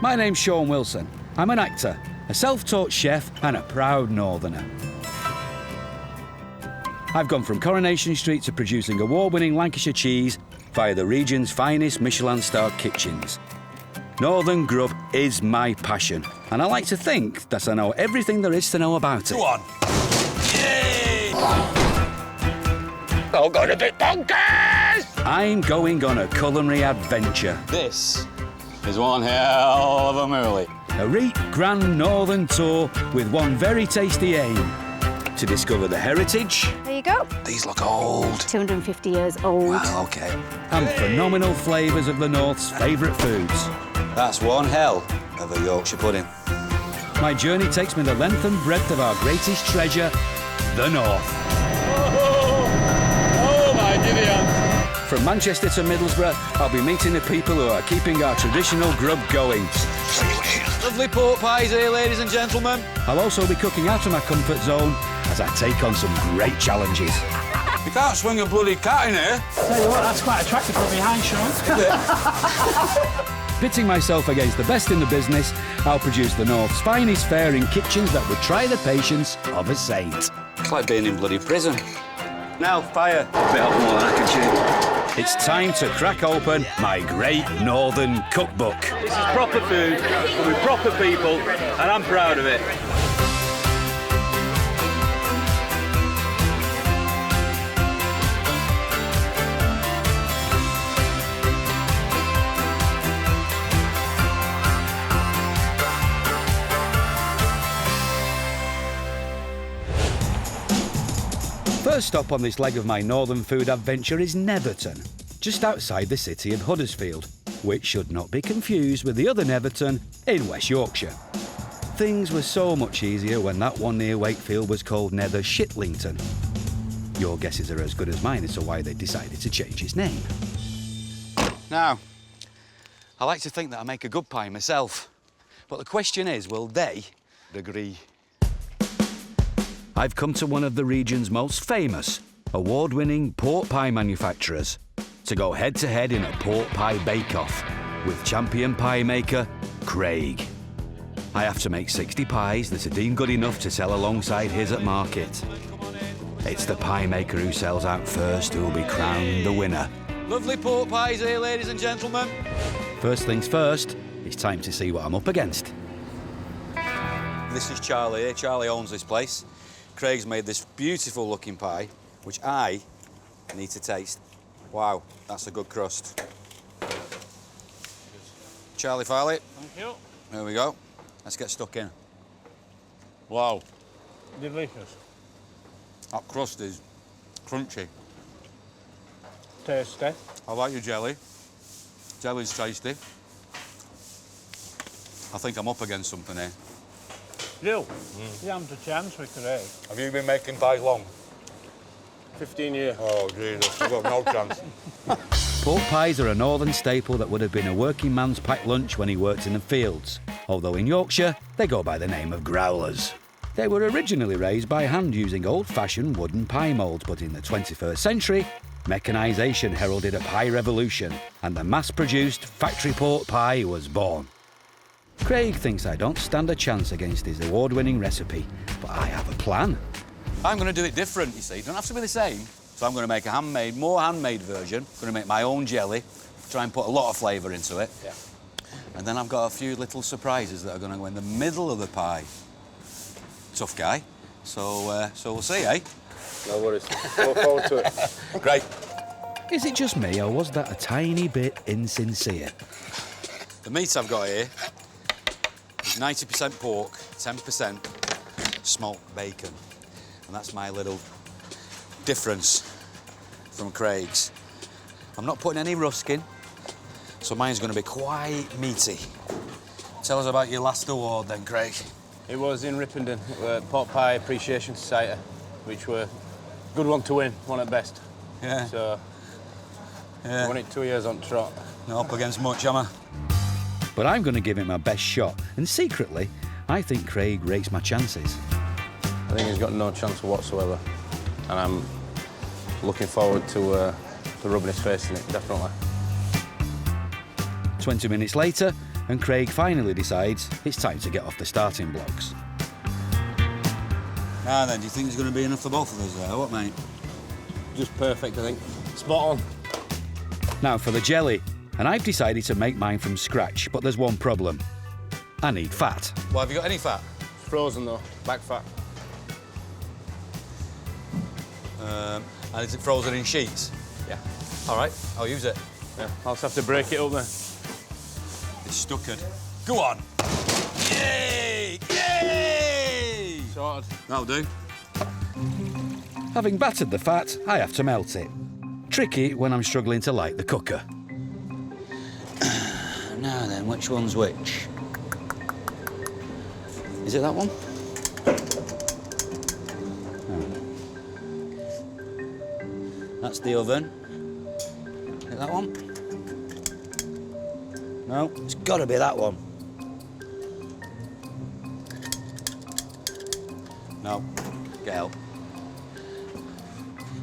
My name's Sean Wilson. I'm an actor, a self-taught chef and a proud northerner. I've gone from Coronation Street to producing award-winning Lancashire cheese via the region's finest Michelin-starred kitchens. Northern grub is my passion, and I like to think that I know everything there is to know about it. Go on. Yay! Oh, got a bit bonkers! I'm going on a culinary adventure. This is one hell of a moolie. A reet grand northern tour with one very tasty aim: to discover the heritage. There you go. These look old. 250 years old. Wow, OK. And phenomenal flavours of the North's favourite foods. That's one hell of a Yorkshire pudding. My journey takes me the length and breadth of our greatest treasure, the North. Oh my Gideon. From Manchester to Middlesbrough, I'll be meeting the people who are keeping our traditional grub going. Lovely pork pies here, ladies and gentlemen. I'll also be cooking out of my comfort zone as I take on some great challenges. You can't swing a bloody cat in here. Tell you what, that's quite attractive from behind, Sean. Pitting myself against the best in the business, I'll produce the North's finest fare in kitchens that would try the patience of a saint. It's like being in bloody prison. Now, fire. A bit more than I can chew. It's time to crack open my great Northern Cookbook. This is proper food with proper people, and I'm proud of it. First stop on this leg of my northern food adventure is Netherton, just outside the city of Huddersfield, which should not be confused with the other Netherton in West Yorkshire. Things were so much easier when that one near Wakefield was called Nether Shitlington. Your guesses are as good as mine as to why they decided to change its name. Now, I like to think that I make a good pie myself, but the question is, will they agree? I've come to one of the region's most famous, award-winning pork pie manufacturers to go head-to-head in a pork pie bake-off with champion pie maker Craig. I have to make 60 pies that are deemed good enough to sell alongside his at market. It's the pie maker who sells out first who will be crowned the winner. Lovely pork pies here, ladies and gentlemen. First things first, it's time to see what I'm up against. This is Charlie here. Charlie owns this place. Craig's made this beautiful looking pie, which I need to taste. Wow, that's a good crust. Charlie Farley. Thank you. There we go. Let's get stuck in. Wow. Delicious. That crust is crunchy. Tasty. I like your jelly. Jelly's tasty. I think I'm up against something here. You haven't a chance with Craig. Have you been making pies long? 15 years. Oh, Jesus, I've got no chance. Pork pies are a northern staple that would have been a working man's packed lunch when he worked in the fields, although in Yorkshire they go by the name of growlers. They were originally raised by hand using old-fashioned wooden pie moulds, but in the 21st century, mechanisation heralded a pie revolution and the mass-produced factory pork pie was born. Craig thinks I don't stand a chance against his award-winning recipe, but I have a plan. I'm going to do it different, you see. It don't have to be the same. So I'm going to make a more handmade version. I'm going to make my own jelly, try and put a lot of flavour into it. Yeah. And then I've got a few little surprises that are going to go in the middle of the pie. Tough guy. So we'll see, eh? No worries. Look forward to it. Great. Is it just me, or was that a tiny bit insincere? The meat I've got here is 90% pork, 10% smoked bacon. And that's my little difference from Craig's. I'm not putting any rusk in, so mine's going to be quite meaty. Tell us about your last award then, Craig. It was in Ripponden, Pork Pie Appreciation Society, which were a good one to win, one at best. Yeah. So, Yeah. won it 2 years on trot. Not up against much, am I? But I'm going to give it my best shot, and secretly, I think Craig rates my chances. I think he's got no chance whatsoever, and I'm looking forward to rubbing his face in it, definitely. 20 minutes later, and Craig finally decides it's time to get off the starting blocks. Now then, do you think there's going to be enough for both of us there? What, mate? Just perfect, I think. Spot on. Now for the jelly, and I've decided to make mine from scratch, but there's one problem. I need fat. Well, have you got any fat? Frozen though, back fat. And is it frozen in sheets? Yeah. All right, I'll use it. Yeah, I'll just have to break it up then. It's stuckered. Go on. Yay! Yay! Sorted. That'll do. Having battered the fat, I have to melt it. Tricky when I'm struggling to light the cooker. Now then, which one's which? Is it that one? No. That's the oven. Is it that one? No, it's got to be that one. No, get help.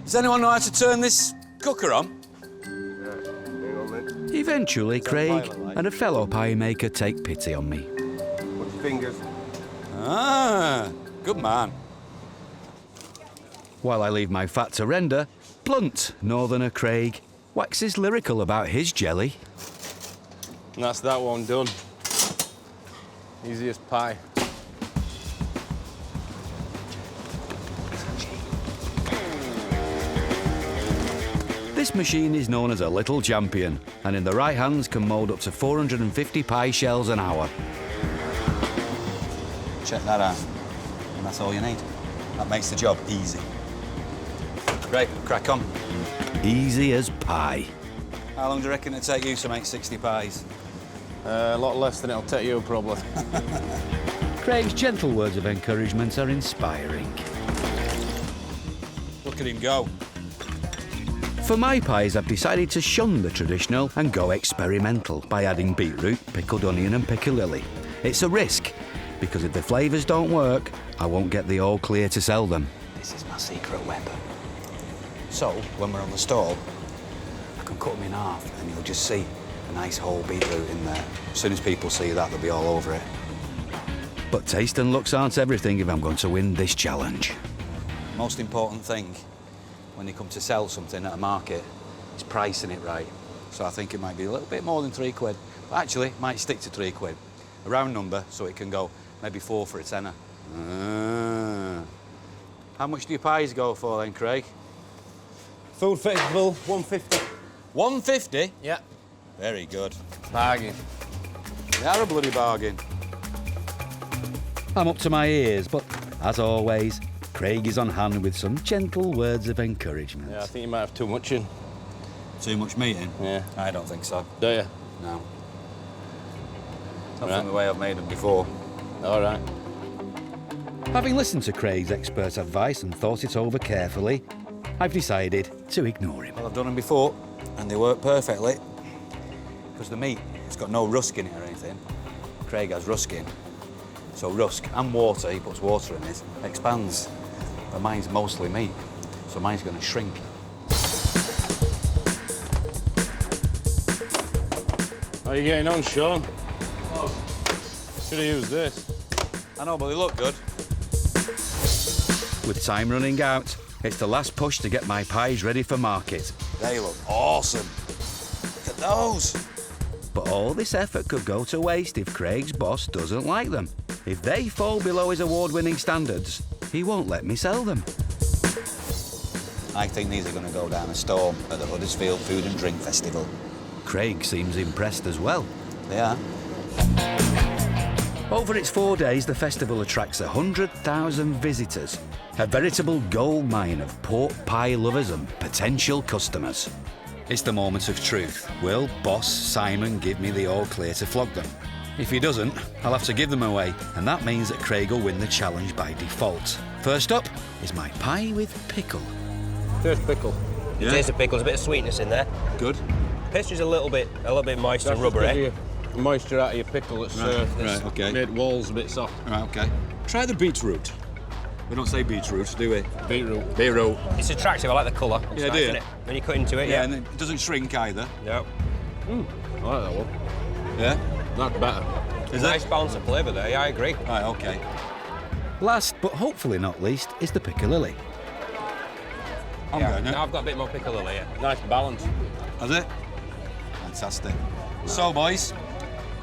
Does anyone know how to turn this cooker on? Eventually, Craig and a fellow pie maker take pity on me. Put your fingers. Ah, good man. While I leave my fat to render, blunt Northerner Craig waxes lyrical about his jelly. And that's that one done. Easy as pie. This machine is known as a little champion, and in the right hands can mould up to 450 pie shells an hour. Check that out. And that's all you need. That makes the job easy. Great, crack on. Easy as pie. How long do you reckon it'll take you to make 60 pies? A lot less than it'll take you, probably. Craig's gentle words of encouragement are inspiring. Look at him go. For my pies, I've decided to shun the traditional and go experimental by adding beetroot, pickled onion and piccalilli. It's a risk, because if the flavours don't work, I won't get the all clear to sell them. This is my secret weapon. So, when we're on the stall, I can cut them in half and you'll just see a nice whole beetroot in there. As soon as people see that, they'll be all over it. But taste and looks aren't everything if I'm going to win this challenge. Most important thing when you come to sell something at a market is pricing it right. So I think it might be a little bit more than £3. But actually, it might stick to £3. A round number, so it can go maybe 4 for a tenner. How much do your pies go for then, Craig? Food festival, 150. 150? Yeah. Very good. Bargain. They are a bloody bargain. I'm up to my ears, but as always, Craig is on hand with some gentle words of encouragement. Yeah, I think you might have too much in. Too much meat in? Yeah. I don't think so. Do you? No. Not Right. from the way I've made them before. All right. Having listened to Craig's expert advice and thought it over carefully, I've decided to ignore him. Well, I've done them before, and they work perfectly. Because the meat, it's got no rusk in it or anything. Craig has rusk in. So rusk and water, he puts water in it, expands. But mine's mostly meat, so mine's going to shrink. How are you getting on, Sean? Should have used this. I know, but they look good. With time running out, it's the last push to get my pies ready for market. They look awesome. Look at those. But all this effort could go to waste if Craig's boss doesn't like them. If they fall below his award-winning standards, he won't let me sell them. I think these are going to go down a storm at the Huddersfield Food and Drink Festival. Craig seems impressed as well. They are. Over its 4 days, the festival attracts 100,000 visitors, a veritable gold mine of pork pie lovers and potential customers. It's the moment of truth. Will boss Simon give me the all clear to flog them? If he doesn't, I'll have to give them away, and that means that Craig will win the challenge by default. First up is my pie with pickle. Taste pickle. Yeah. Taste of pickle, there's a bit of sweetness in there. Good. Pastry's a little bit moist and That's rubbery. the moisture out of your pickle that's Right, okay. made walls a bit soft. Right, okay. Try the beetroot. We don't say beetroot, do we? Beetroot. Beetroot. It's attractive, I like the colour. It's Yeah, nice, do you? isn't it? When you cut into it, Yeah, and it doesn't shrink either. No. I like that one. Yeah? That's better. Is Nice it? balance of flavour there, yeah, I agree. Right, okay. Last, but hopefully not least, is the piccalilli. I'm Yeah, going now. I've got a bit more piccalilli, yeah. Nice balance. Has it? Fantastic. So, boys,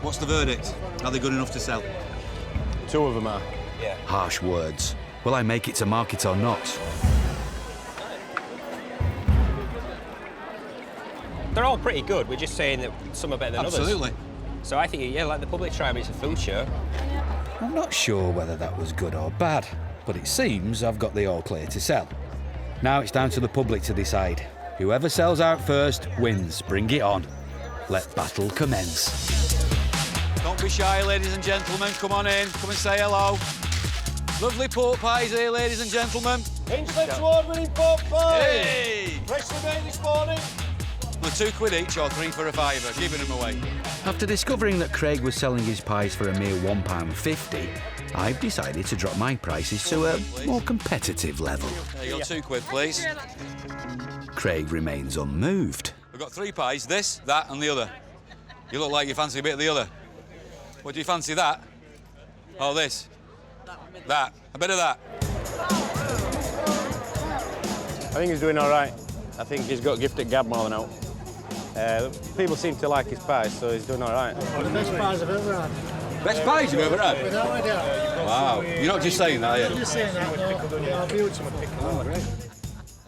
what's the verdict? Are they good enough to sell? 2 of them are. Yeah. Harsh words. Will I make it to market or not? They're all pretty good. We're just saying that some are better than Absolutely. others. So I think, yeah, let the public try them. It's a food show. I'm not sure whether that was good or bad, but it seems I've got the all clear to sell. Now it's down to the public to decide. Whoever sells out first wins. Bring it on. Let battle commence. Don't be shy, ladies and gentlemen. Come on in. Come and say hello. Lovely pork pies here, ladies and gentlemen. Hinchcliffe's award-winning pork pie. Hey! Freshly made this morning. Well, £2 each or 3 for a £5. Giving them away. After discovering that Craig was selling his pies for a mere £1.50, I've decided to drop my prices to a more competitive level. There you go, £2, please. Craig remains unmoved. We've got 3 pies, this, that and the other. You look like you fancy a bit of the other. What do you fancy, that? Oh, this? That. A bit of that. I think he's doing all right. I think he's got a gift at gab more than out. People seem to like his pies, so he's doing all right. The best pies I've ever had. Best pies you've ever had? Without a doubt. Wow. You're not just saying that, are you? Just saying that, no. I'll be with some pickle.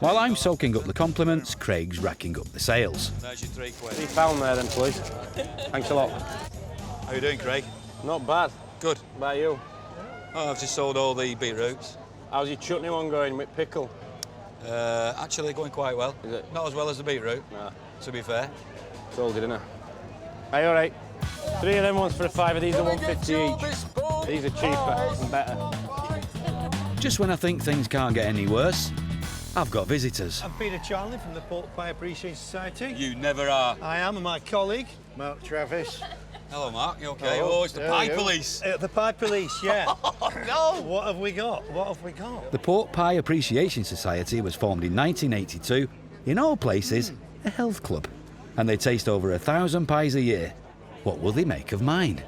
While I'm soaking up the compliments, Craig's racking up the sales. There's your £3. £3 there then, please. Thanks a lot. How you doing, Craig? Not bad. Good. How about you? Oh, I've just sold all the beetroots. How's your chutney one going with pickle? Actually, going quite well. Is it? Not as well as the beetroot, Nah, to be fair. sold it, innit? Are you all right? 3 of them ones for a £5. These are £1.50 each. These are cheaper and better. Just when I think things can't get any worse, I've got visitors. I'm Peter Charlie from the Pork Pie Appreciation Society. You never are. I am, and my colleague, Mark Travis. Hello, Mark. You okay? Hello. Oh, it's the How are pie you? police. The Pie Police, yeah. Oh, no. What have we got? What have we got? The Pork Pie Appreciation Society was formed in 1982, in all places, a health club. And they taste over 1,000 pies a year. What will they make of mine?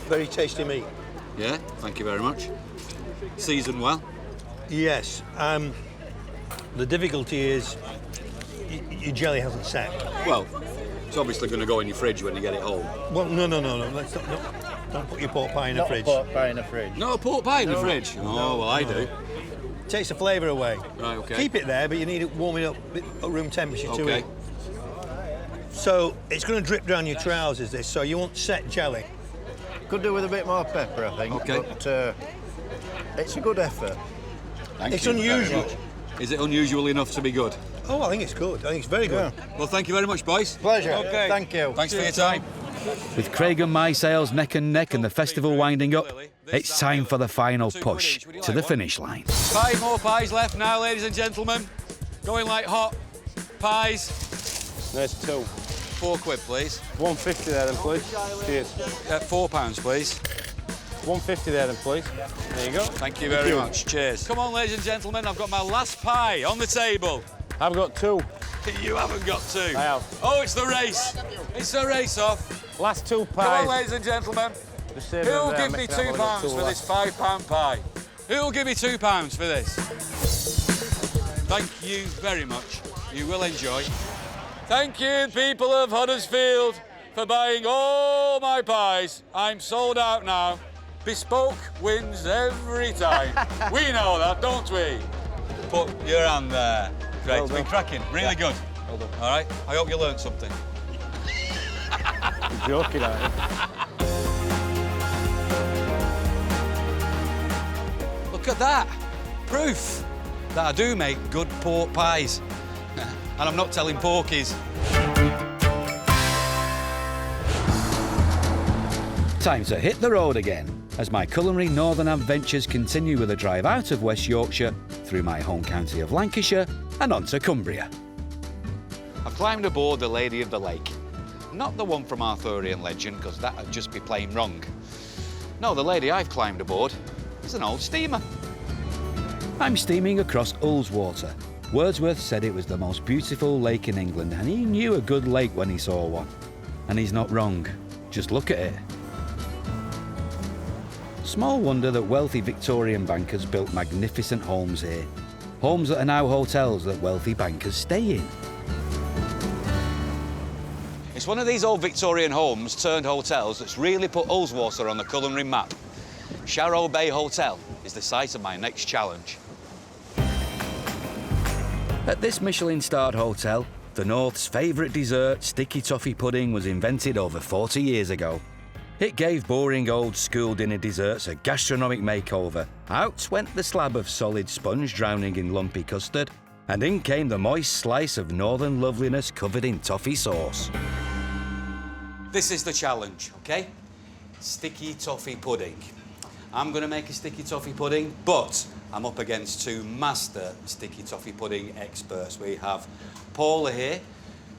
Very tasty meat. Yeah, thank you very much. Seasoned well. Yes. The difficulty is your jelly hasn't set. Well, it's obviously going to go in your fridge when you get it home. Well, no. Let's not, no. Don't put your pork pie in the fridge. Pork pie in the fridge. No pork pie in the fridge. Oh, well, I do. Takes the flavour away. Right, okay. Keep it there, but you need it warming up at room temperature to Okay. it. So it's going to drip down your trousers, this, so you want set jelly. Could do with a bit more pepper, I think. Okay. But it's a good effort. Thank It's you very unusual. much. Is it unusual enough to be good? Oh, I think it's good. I think it's very good. Well, thank you very much, boys. Pleasure. Okay. Thank you. Thanks for your time. With Craig and my sales neck and neck and the festival winding up, it's time for the final push to the finish line. 5 more pies left now, ladies and gentlemen. Going like hot. Pies. There's 2. £4, please. £1.50 there then, please. Cheers. £4, please. £1.50 there then, please. There you go. Thank you very much. Cheers. Come on, ladies and gentlemen. I've got my last pie on the table. I've got 2. You haven't got 2. I have. Oh, it's the race. It's the race off. Last 2 Come on, pies. ladies and gentlemen. Just save them Who'll there, give me make that one £2 look for too this £5 pie? Who'll give me £2 for this? Thank you very much. You will enjoy. Thank you, people of Huddersfield, for buying all my pies. I'm sold out now. Bespoke wins every time. We know that, don't we? Put your hand there. Great, it's been cracking. Really good. Well done. All right, I hope you learned something. You're joking, aren't you? Look at that. Proof that I do make good pork pies. And I'm not telling porkies. Time to hit the road again as my culinary northern adventures continue with a drive out of West Yorkshire, through my home county of Lancashire and on to Cumbria. I've climbed aboard the Lady of the Lake. Not the one from Arthurian legend, because that'd just be plain wrong. No, the lady I've climbed aboard is an old steamer. I'm steaming across Ullswater. Wordsworth said it was the most beautiful lake in England, and he knew a good lake when he saw one. And he's not wrong. Just look at it. Small wonder that wealthy Victorian bankers built magnificent homes here. Homes that are now hotels that wealthy bankers stay in. It's one of these old Victorian homes turned hotels that's really put Ullswater on the culinary map. Sharrow Bay Hotel is the site of my next challenge. At this Michelin-starred hotel, the North's favourite dessert, sticky toffee pudding, was invented over 40 years ago. It gave boring old-school dinner desserts a gastronomic makeover. Out went the slab of solid sponge drowning in lumpy custard, and in came the moist slice of northern loveliness covered in toffee sauce. This is the challenge, OK? Sticky toffee pudding. I'm going to make a sticky toffee pudding, but I'm up against two master sticky toffee pudding experts. We have Paula here,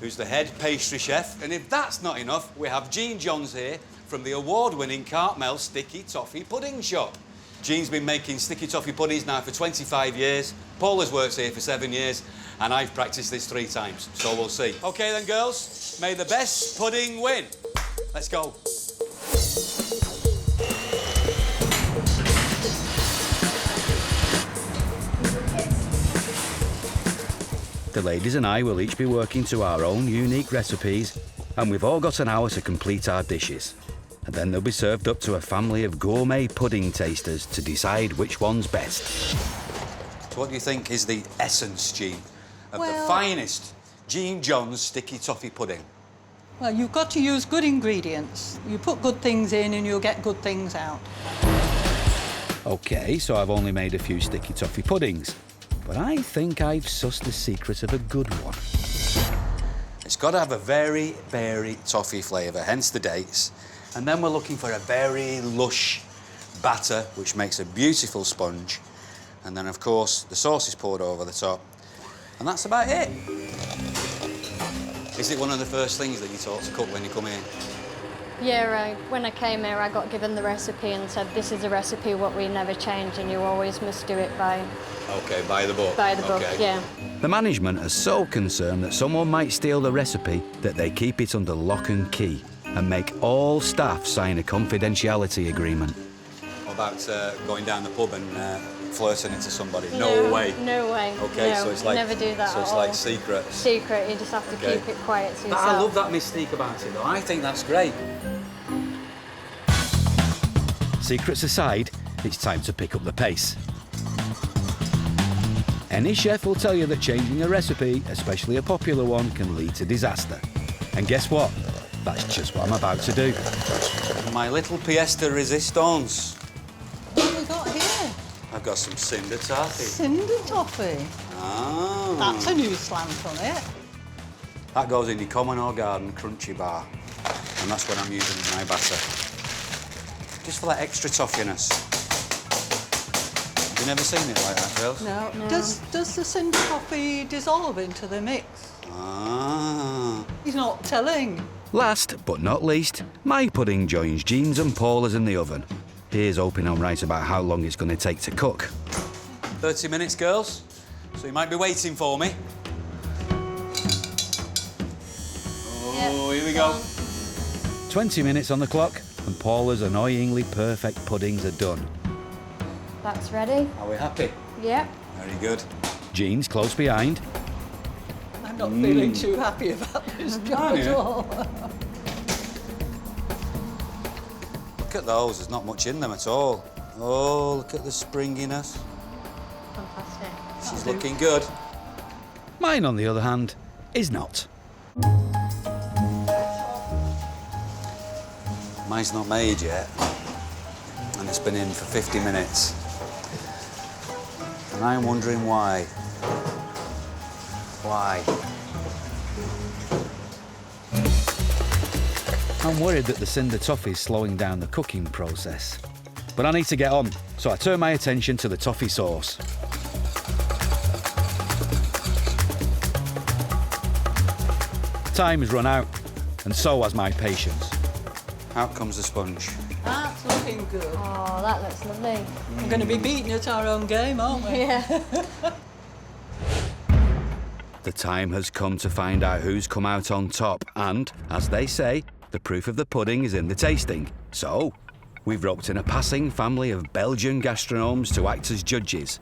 who's the head pastry chef, and if that's not enough, we have Jean Johns here from the award-winning Cartmel Sticky Toffee Pudding Shop. Jean's been making sticky toffee puddings now for 25 years. Paula's worked here for 7 years, and I've practiced this 3 times, so we'll see. OK then, girls, may the best pudding win. Let's go. The ladies and I will each be working to our own unique recipes, and we've all got an hour to complete our dishes. And then they'll be served up to a family of gourmet pudding tasters to decide which one's best. So what do you think is the essence, Jean, of the finest Jean Johns sticky toffee pudding? Well, you've got to use good ingredients. You put good things in and you'll get good things out. OK, so I've only made a few sticky toffee puddings, but I think I've sussed the secret of a good one. It's got to have a very berry toffee flavour, hence the dates. And then we're looking for a very lush batter, which makes a beautiful sponge. And then, of course, the sauce is poured over the top. And that's about it. Is it one of the first things that you taught to cook when you come in? Yeah, when I came here, I got given the recipe and said, this is a recipe what we never change and you always must do it by... OK, by the book. By the book, yeah. The management are so concerned that someone might steal the recipe that they keep it under lock and key and make all staff sign a confidentiality agreement. What about going down the pub and flirting it to somebody? No way. No way. OK, no, so it's like... never do that So it's like secret. Secret, you just have to keep it quiet to yourself. I love that mystique about it, though. I think that's great. Secrets aside, it's time to pick up the pace. Any chef will tell you that changing a recipe, especially a popular one, can lead to disaster. And guess what? That's just what I'm about to do. My little pièce de résistance. What have we got here? I've got some cinder toffee. Cinder toffee. Ah. That's a new slant on it. That goes in the common or garden crunchy bar. And that's what I'm using in my batter. Just for that extra toffiness. Have you never seen it like that, girls? No. Does the cinder toffee dissolve into the mix? Ah. He's not telling. Last but not least, my pudding joins Jean's and Paula's in the oven. Here's hoping I'm right about how long it's going to take to cook. 30 minutes, girls. So you might be waiting for me. Oh, here we go. 20 minutes on the clock, and Paula's annoyingly perfect puddings are done. That's ready. Are we happy? Yep. Very good. Jean's close behind. I'm not feeling too happy about this job at all. Look at those, there's not much in them at all. Oh, look at the springiness. Fantastic. She's looking good. Mine, on the other hand, is not. Mine's not made yet, and it's been in for 50 minutes. And I'm wondering why. Why? I'm worried that the cinder toffee is slowing down the cooking process. But I need to get on, so I turn my attention to the toffee sauce. Time has run out, and so has my patience. Out comes the sponge. That's looking good. Oh, that looks lovely. We're going to be beaten at our own game, aren't we? Yeah. The time has come to find out who's come out on top, and, as they say, The proof of the pudding is in the tasting. So, we've roped in a passing family of Belgian gastronomes to act as judges.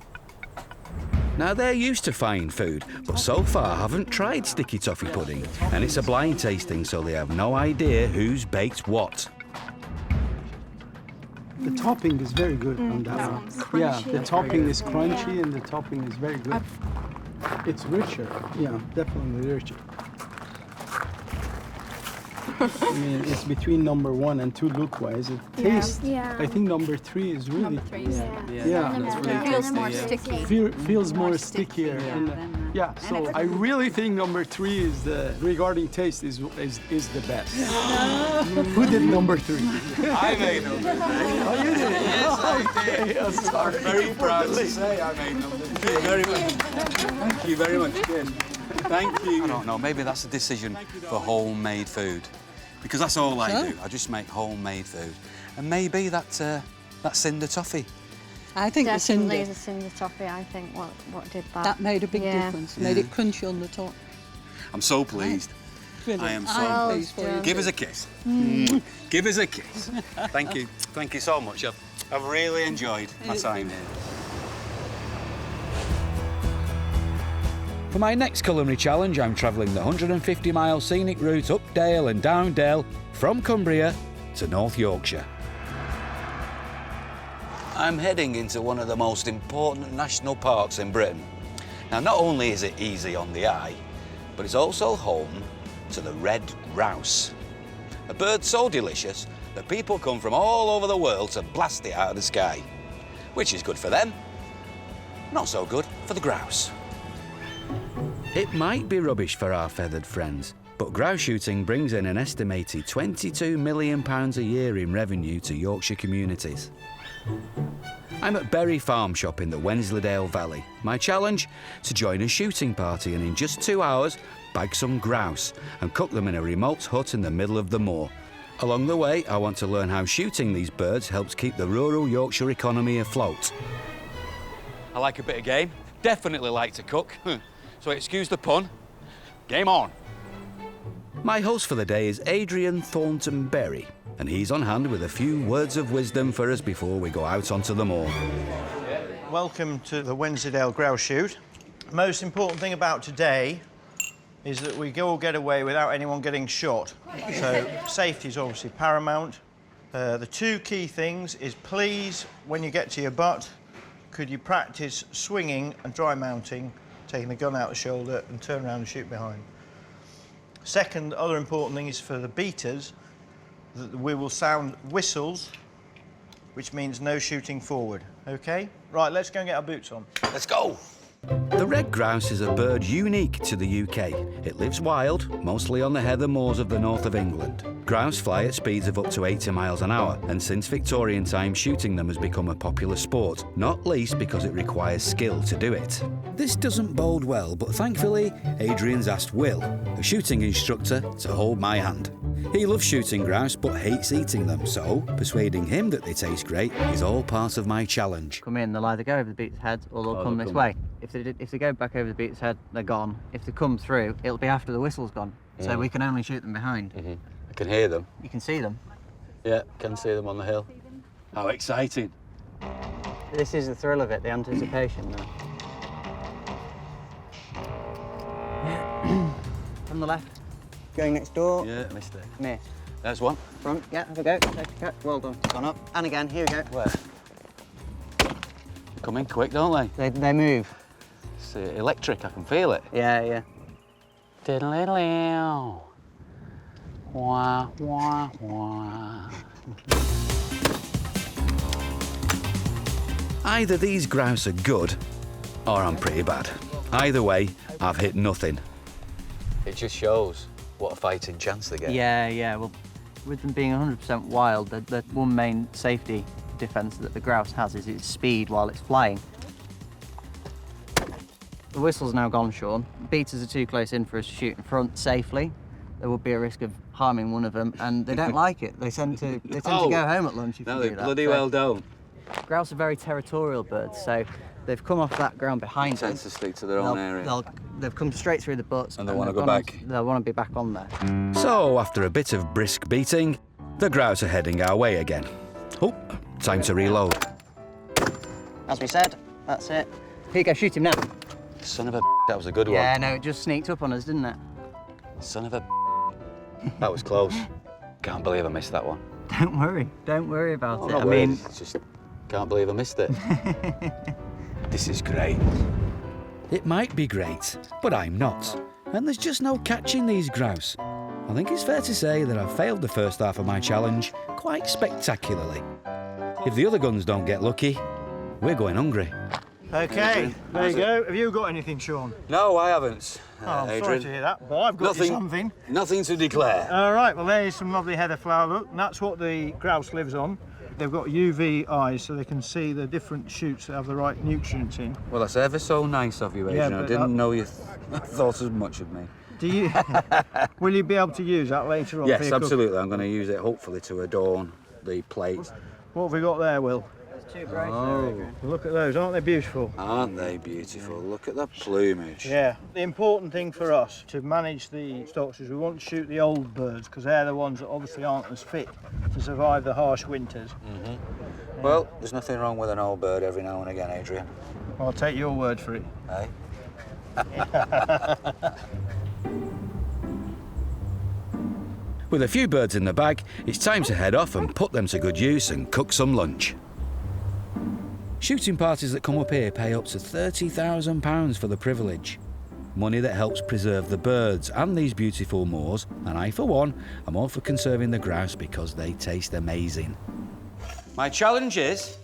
Now, they're used to fine food, but so far haven't tried sticky toffee pudding. And it's a blind tasting, so they have no idea who's baked what. The topping is very good on that one. Yeah, the topping is crunchy and the topping is very good. It's richer. Yeah, definitely richer. I mean, it's between number 1 and 2 look-wise. It tastes. Yeah. I think number 3 is really. It feels more sticky. Feels more stickier. Yeah. So I really think number 3 is regarding taste is the best. Who did number 3? I made number 3. Oh, you did? Yes, I did. I'm sorry. I'm very proud to say I made number 3. Very much. Thank you very much. Cheers. Thank you. I don't know, maybe that's a decision for homemade food. Because that's all I do. I just make homemade food. And maybe that's cinder toffee. I think Definitely the the cinder toffee, I think, what did that. that made a big difference. Made it crunchy on the top. I'm so pleased. Brilliant. I am Oh, so pleased. John. Give us a kiss. Give us a kiss. Thank you. Thank you so much. I've really enjoyed my time here. For my next culinary challenge, I'm travelling the 150-mile scenic route up Dale and down Dale from Cumbria to North Yorkshire. I'm heading into one of the most important national parks in Britain. Now, not only is it easy on the eye, but it's also home to the red grouse. A bird so delicious that people come from all over the world to blast it out of the sky. Which is good for them, not so good for the grouse. It might be rubbish for our feathered friends, but grouse shooting brings in an estimated £22 million a year in revenue to Yorkshire communities. I'm at Bury Farm Shop in the Wensleydale Valley. My challenge? To join a shooting party and in just 2 hours, bag some grouse and cook them in a remote hut in the middle of the moor. Along the way, I want to learn how shooting these birds helps keep the rural Yorkshire economy afloat. I like a bit of game. Definitely like to cook. So excuse the pun. Game on. My host for the day is Adrian Thornton Berry, and he's on hand with a few words of wisdom for us before we go out onto the moor. Welcome to the Wensleydale Grouse Shoot. Most important thing about today is that we all get away without anyone getting shot. So safety is obviously paramount. The 2 key things is, please, when you get to your butt, could you practice swinging and dry mounting, taking the gun out the shoulder and turn around and shoot behind. Second, other important thing is for the beaters, that we will sound whistles, which means no shooting forward, okay? Right, let's go and get our boots on. Let's go. The red grouse is a bird unique to the UK. It lives wild, mostly on the heather moors of the north of England. Grouse fly at speeds of up to 80 miles an hour, and since Victorian times, shooting them has become a popular sport, not least because it requires skill to do it. This doesn't bode well, but thankfully, Adrian's asked Will, a shooting instructor, to hold my hand. He loves shooting grouse but hates eating them, so persuading him that they taste great is all part of my challenge. Come in, they'll either go over the beat's head or they'll come this way. If they go back over the beat's head, they're gone. If they come through, it'll be after the whistle's gone. So we can only shoot them behind. I can hear them. You can see them. Yeah, can see them on the hill. How exciting. This is the thrill of it, the anticipation. From the left. Going next door. Yeah, missed it. Come here. There's one. Front, yeah, have a go. Take a cut. Well done. Gone up. And again, here we go. Where? Come in quick, don't they? They move. It's electric, I can feel it. Yeah, yeah. Diddle-diddle. Wah, wah, wah. Either these grouse are good, or I'm pretty bad. Either way, I've hit nothing. It just shows what a fighting chance they get. Yeah. Well, with them being 100% wild, the one main safety defence that the grouse has is its speed while it's flying. The whistle's now gone, Sean. Beaters are too close in for us to shoot in front safely. There would be a risk of harming one of them, and they don't like it. They tend to go home at lunch if No, you they do that. bloody well don't. Grouse are very territorial birds, so they've come off that ground behind them. Tends to stick to their own area. They've come straight through the butts. And they want to they've go gone back. They'll want to be back on there. So, after a bit of brisk beating, the grouse are heading our way again. Oh, time to reload. As we said, that's it. Here you go, shoot him now. Son of a that was a good Yeah, one. no, it just sneaked up on us, didn't it? Son of a that was close. Can't believe I missed that one. Don't worry about it. I mean, just can't believe I missed it. This is great. It might be great, but I'm not. And there's just no catching these grouse. I think it's fair to say that I've failed the first half of my challenge quite spectacularly. If the other guns don't get lucky, we're going hungry. OK, there you go. Have you got anything, Sean? No, I haven't. I'm Adrian. sorry to hear that, but I've got you something. Nothing to declare. All right, well, there's some lovely heather flower, look, and that's what the grouse lives on. They've got UV eyes, so they can see the different shoots that have the right nutrients in. Well, that's ever so nice of you, Adrian. Yeah, I didn't know you thought as much of me. Do you? Will you be able to use that later on? Yes, absolutely. I'm going to use it, hopefully, to adorn the plate. What have we got there, Will? Two braces. Oh, look at those, aren't they beautiful? Aren't they beautiful? Look at the plumage. Yeah. The important thing for us to manage the stocks is we want to shoot the old birds because they're the ones that obviously aren't as fit to survive the harsh winters. Yeah. Well, there's nothing wrong with an old bird every now and again, Adrian. I'll take your word for it. Eh? With a few birds in the bag, it's time to head off and put them to good use and cook some lunch. Shooting parties that come up here pay up to £30,000 for the privilege. Money that helps preserve the birds and these beautiful moors, and I, for one, am all for conserving the grouse because they taste amazing. My challenge is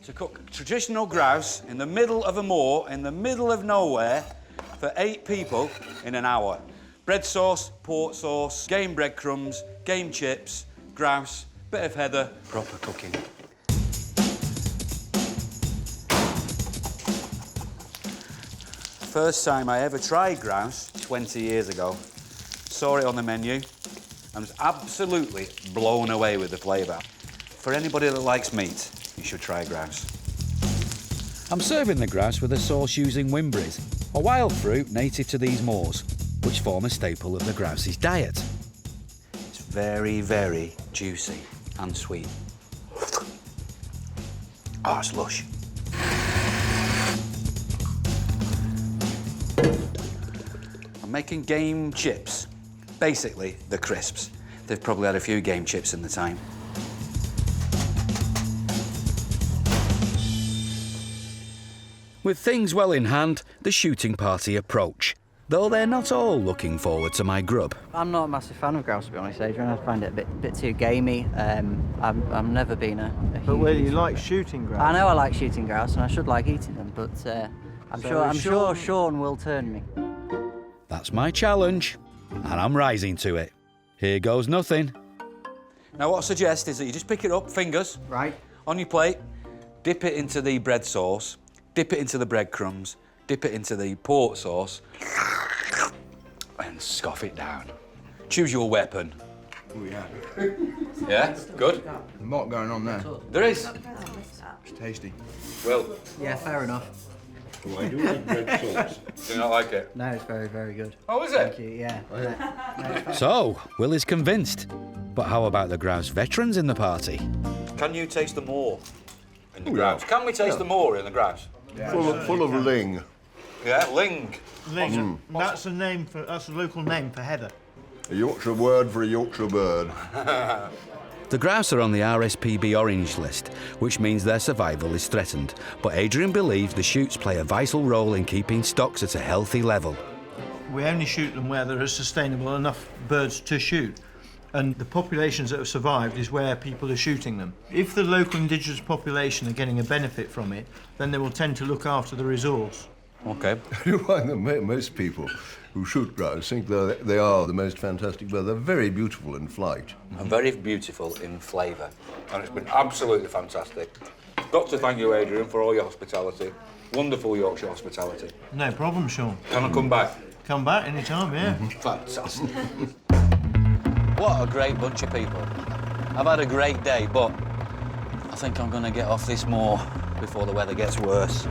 to cook traditional grouse in the middle of a moor, in the middle of nowhere, for 8 people in an hour. Bread sauce, port sauce, game breadcrumbs, game chips, grouse, bit of heather, proper cooking. First time I ever tried grouse, 20 years ago. Saw it on the menu and was absolutely blown away with the flavour. For anybody that likes meat, you should try grouse. I'm serving the grouse with a sauce using wimbres, a wild fruit native to these moors, which form a staple of the grouse's diet. It's very, very juicy and sweet. Oh, it's lush. I'm making game chips. Basically, the crisps. They've probably had a few game chips in the time. With things well in hand, the shooting party approach, though they're not all looking forward to my grub. I'm not a massive fan of grouse, to be honest, Adrian. I find it a bit too gamey. I've never been a huge... But Will, you like shooting grouse? I know I like shooting grouse, and I should like eating them, but I'm sure Sean will turn me. That's my challenge, and I'm rising to it. Here goes nothing. Now, what I suggest is that you just pick it up, fingers, right, on your plate, dip it into the bread sauce, dip it into the breadcrumbs, dip it into the port sauce, and scoff it down. Choose your weapon. Oh, yeah. Yeah? Good? There's a lot going on there. There is. It's tasty. Well, Yeah, fair enough. Oh, I do like bread sauce. do you not like it? No, it's very, very good. Oh, is it? Thank you, yeah. So, Will is convinced. But how about the grouse veterans in the party? Can you taste the moor in the grouse? Can we taste the moor in the grouse? Full of ling. Yeah, ling. Ling. That's the local name for heather. A Yorkshire word for a Yorkshire bird. The grouse are on the RSPB orange list, which means their survival is threatened. But Adrian believes the shoots play a vital role in keeping stocks at a healthy level. We only shoot them where there are sustainable enough birds to shoot. And the populations that have survived is where people are shooting them. If the local indigenous population are getting a benefit from it, then they will tend to look after the resource. Okay. You find that most people who shoot grouse think they are the most fantastic bird. They're very beautiful in flight. And very beautiful in flavour. And it's been absolutely fantastic. Got to thank you, Adrian, for all your hospitality. Wonderful Yorkshire hospitality. No problem, Sean. Can I come back? Come back anytime, yeah. Fantastic. What a great bunch of people. I've had a great day, but I think I'm going to get off this moor before the weather gets worse.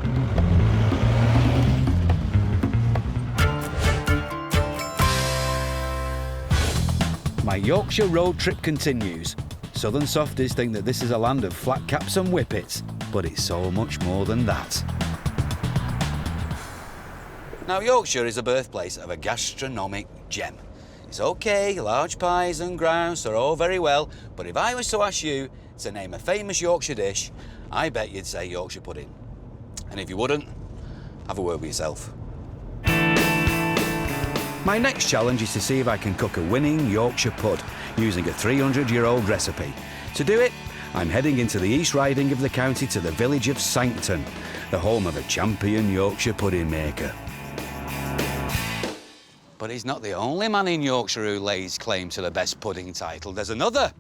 My Yorkshire road trip continues. Southern softies think that this is a land of flat caps and whippets, but it's so much more than that. Now, Yorkshire is the birthplace of a gastronomic gem. It's okay, large pies and grouse are all very well, but if I was to ask you to name a famous Yorkshire dish, I bet you'd say Yorkshire pudding. And if you wouldn't, have a word with yourself. My next challenge is to see if I can cook a winning Yorkshire pud using a 300-year-old recipe. To do it, I'm heading into the East Riding of the county to the village of Sancton, the home of a champion Yorkshire pudding maker. But he's not the only man in Yorkshire who lays claim to the best pudding title. There's another.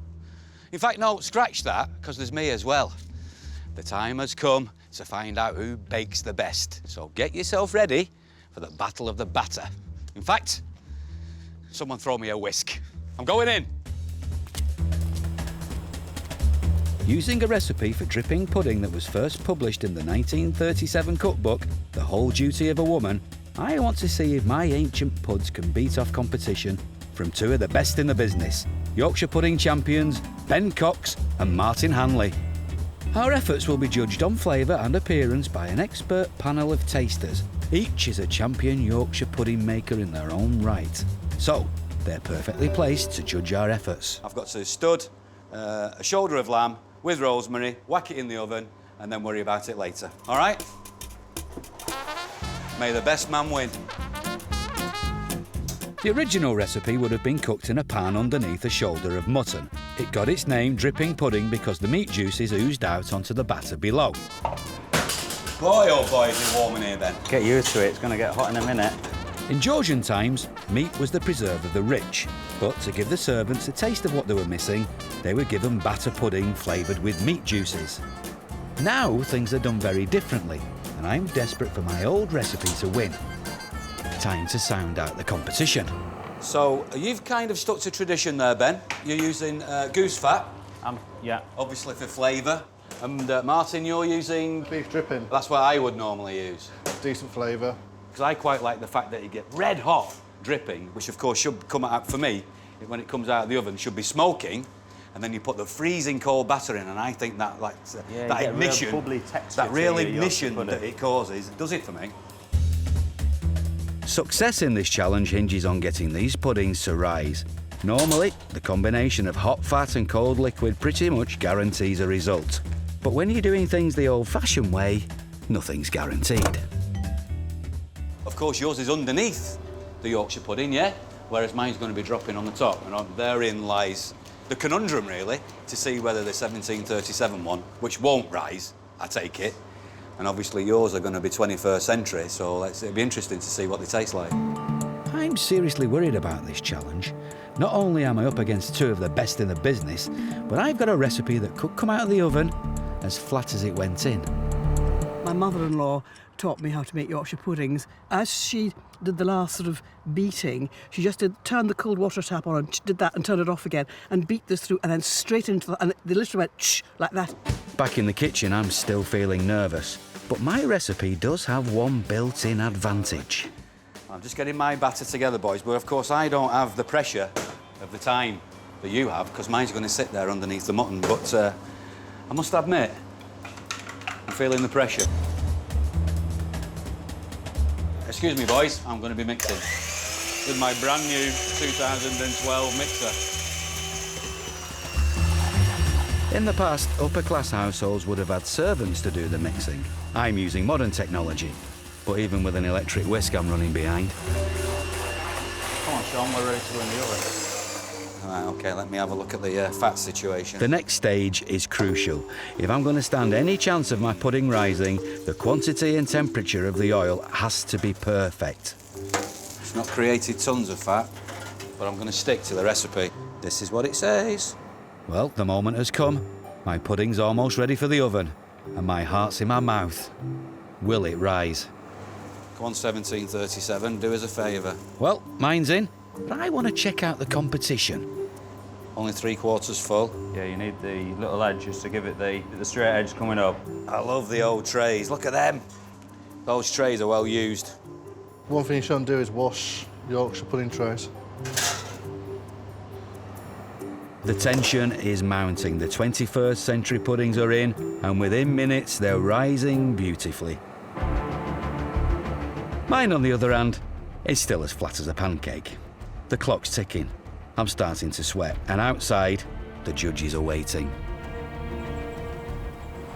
In fact, no, scratch that, because there's me as well. The time has come to find out who bakes the best. So get yourself ready for the battle of the batter. In fact, someone throw me a whisk. I'm going in. Using a recipe for dripping pudding that was first published in the 1937 cookbook, The Whole Duty of a Woman, I want to see if my ancient puds can beat off competition from two of the best in the business, Yorkshire pudding champions Ben Cox and Martin Hanley. Our efforts will be judged on flavour and appearance by an expert panel of tasters. Each is a champion Yorkshire pudding maker in their own right. So, they're perfectly placed to judge our efforts. I've got to stud a shoulder of lamb with rosemary, whack it in the oven, and then worry about it later. All right? May the best man win. The original recipe would have been cooked in a pan underneath a shoulder of mutton. It got its name dripping pudding because the meat juices oozed out onto the batter below. Boy, oh boy, is it warm in here, Ben. Get used to it, it's going to get hot in a minute. In Georgian times, meat was the preserve of the rich. But to give the servants a taste of what they were missing, they were given batter pudding flavoured with meat juices. Now, things are done very differently, and I'm desperate for my old recipe to win. Time to sound out the competition. So, you've kind of stuck to tradition there, Ben. You're using goose fat. Yeah. Obviously for flavour. And Martin, you're using... beef dripping. That's what I would normally use. Decent flavour. Because I quite like the fact that you get red hot dripping, which of course should come out, for me, when it comes out of the oven, should be smoking, and then you put the freezing cold batter in, and I think that, like, that ignition, that real ignition that it causes, does it for me. Success in this challenge hinges on getting these puddings to rise. Normally, the combination of hot fat and cold liquid pretty much guarantees a result. But when you're doing things the old-fashioned way, nothing's guaranteed. Of course, yours is underneath the Yorkshire pudding, yeah? Whereas mine's going to be dropping on the top, and therein lies the conundrum, really, to see whether the 1737 one, which won't rise, I take it, and obviously yours are going to be 21st century, so it'll be interesting to see what they taste like. I'm seriously worried about this challenge. Not only am I up against two of the best in the business, but I've got a recipe that could come out of the oven as flat as it went in. My mother-in-law taught me how to make Yorkshire puddings. As she did the last sort of beating, she just turned the cold water tap on and did that and turned it off again and beat this through and then straight into the... and they literally went shh, like that. Back in the kitchen, I'm still feeling nervous. But my recipe does have one built-in advantage. I'm just getting my batter together, boys, but of course I don't have the pressure of the time that you have, because mine's going to sit there underneath the mutton, but I must admit, I'm feeling the pressure. Excuse me, boys, I'm going to be mixing with my brand new 2012 mixer. In the past, upper-class households would have had servants to do the mixing. I'm using modern technology, but even with an electric whisk, I'm running behind. Come on, Sean, we're ready to win the oven. Right, OK, let me have a look at the fat situation. The next stage is crucial. If I'm going to stand any chance of my pudding rising, the quantity and temperature of the oil has to be perfect. It's not created tons of fat, but I'm going to stick to the recipe. This is what it says. Well, the moment has come. My pudding's almost ready for the oven, and my heart's in my mouth. Will it rise? Come on, 1737, do us a favour. Well, mine's in, but I want to check out the competition. Only 3/4 full. Yeah, you need the little edge just to give it the straight edge coming up. I love the old trays. Look at them. Those trays are well used. One thing you shouldn't do is wash Yorkshire pudding trays. The tension is mounting. The 21st century puddings are in, and within minutes they're rising beautifully. Mine, on the other hand, is still as flat as a pancake. The clock's ticking. I'm starting to sweat, and outside, the judges are waiting.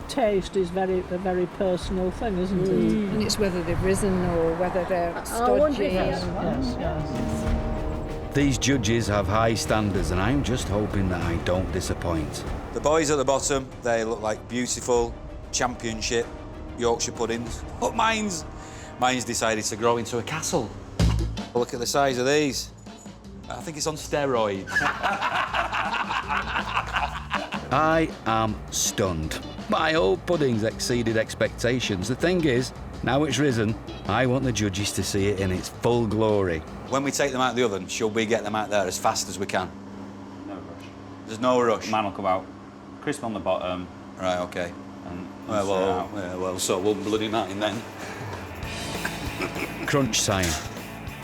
Taste is a very personal thing, isn't it? And it's whether they've risen or whether they're stodgy. Yes. These judges have high standards, and I'm just hoping that I don't disappoint. The boys at the bottom, they look like beautiful championship Yorkshire puddings. But mine's decided to grow into a castle. Look at the size of these. I think it's on steroids. I am stunned. My old puddings exceeded expectations. The thing is, now it's risen, I want the judges to see it in its full glory. When we take them out of the oven, should we get them out there as fast as we can? No rush. There's no rush? Man will come out crisp on the bottom. Right, OK. And well, so we'll bloody mine then. Crunch sign.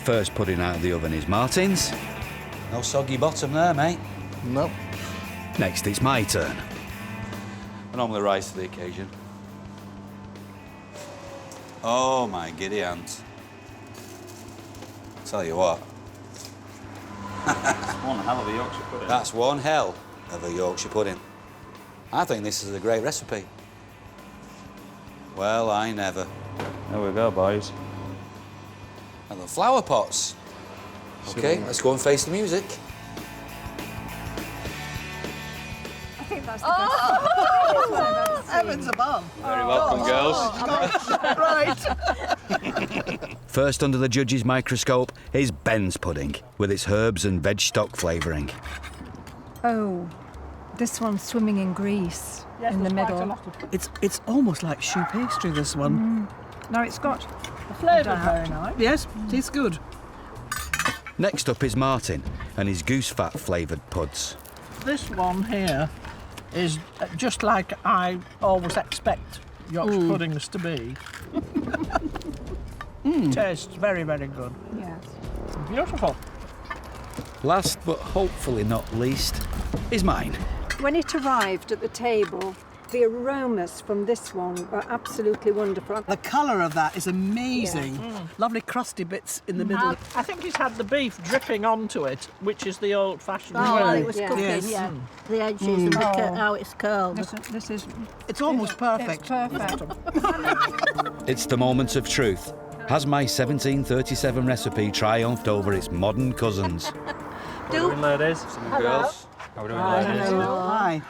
First pudding out of the oven is Martin's. No soggy bottom there, mate. No. Next, it's my turn. I normally rise to the occasion. Oh, my giddy aunt. Tell you what. That's one hell of a Yorkshire pudding. That's one hell of a Yorkshire pudding. I think this is a great recipe. Well, I never. There we go, boys. And the flower pots. OK, let's go and face the music. I think that's the best. Heavens above. Very welcome, girls. Right. First under the judge's microscope is Ben's pudding, with its herbs and veg stock flavouring. Oh, this one's swimming in grease in the middle. It's almost like choux pastry, this one. No, it's got The flavour very nice. Yes, tastes good. Next up is Martin and his goose fat flavoured puds. This one here is just like I always expect Yorkshire puddings to be. Tastes very, very good. Yes. Beautiful. Last but hopefully not least is mine. When it arrived at the table, the aromas from this one were absolutely wonderful. The colour of that is amazing. Lovely crusty bits in the middle. I think it's had the beef dripping onto it, which is the old-fashioned way. While it was cooking, Yes. The edges and how it's curled. This is... It's almost perfect. It's perfect. It's the moment of truth. Has my 1737 recipe triumphed over its modern cousins? How are we doing, ladies? Girls. How are we doing, ladies? Hi.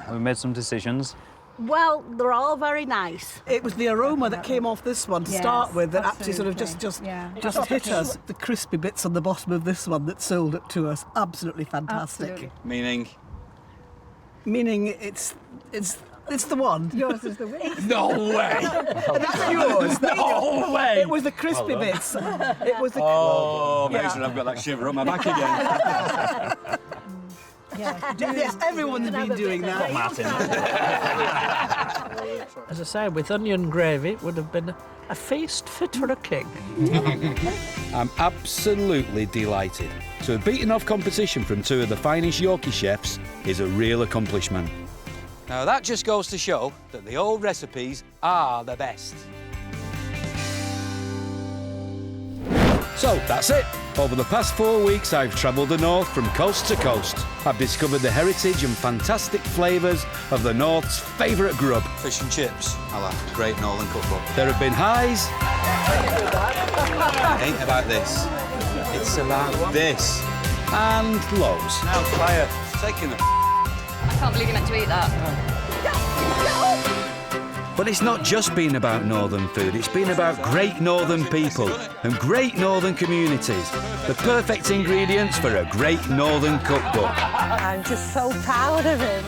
We made some decisions. Well, they're all very nice. It was the aroma that came off this one to start with that actually sort of just hit us. The crispy bits on the bottom of this one that sold it to us. Absolutely fantastic. Absolutely. Meaning? Meaning it's the one. Yours is the winner. No way! That's yours. No way! It was the crispy bits. It was the... Oh, Mason, I've got that shiver up my back again. Yes, everyone's been doing that. Martin. As I say, with onion gravy, it would have been a feast fit for a king. I'm absolutely delighted. To have beaten off competition from two of the finest Yorkie chefs is a real accomplishment. Now, that just goes to show that the old recipes are the best. So, that's it. Over the past 4 weeks, I've travelled the north from coast to coast. I've discovered the heritage and fantastic flavours of the north's favourite grub. Fish and chips, a la great Northern Cookbook. There have been highs. It ain't about this. It's about this. And lows. Now, fire. Taking the I can't believe you meant to eat that. But it's not just been about northern food, it's been about great northern people and great northern communities. The perfect ingredients for a great northern cookbook. I'm just so proud of him.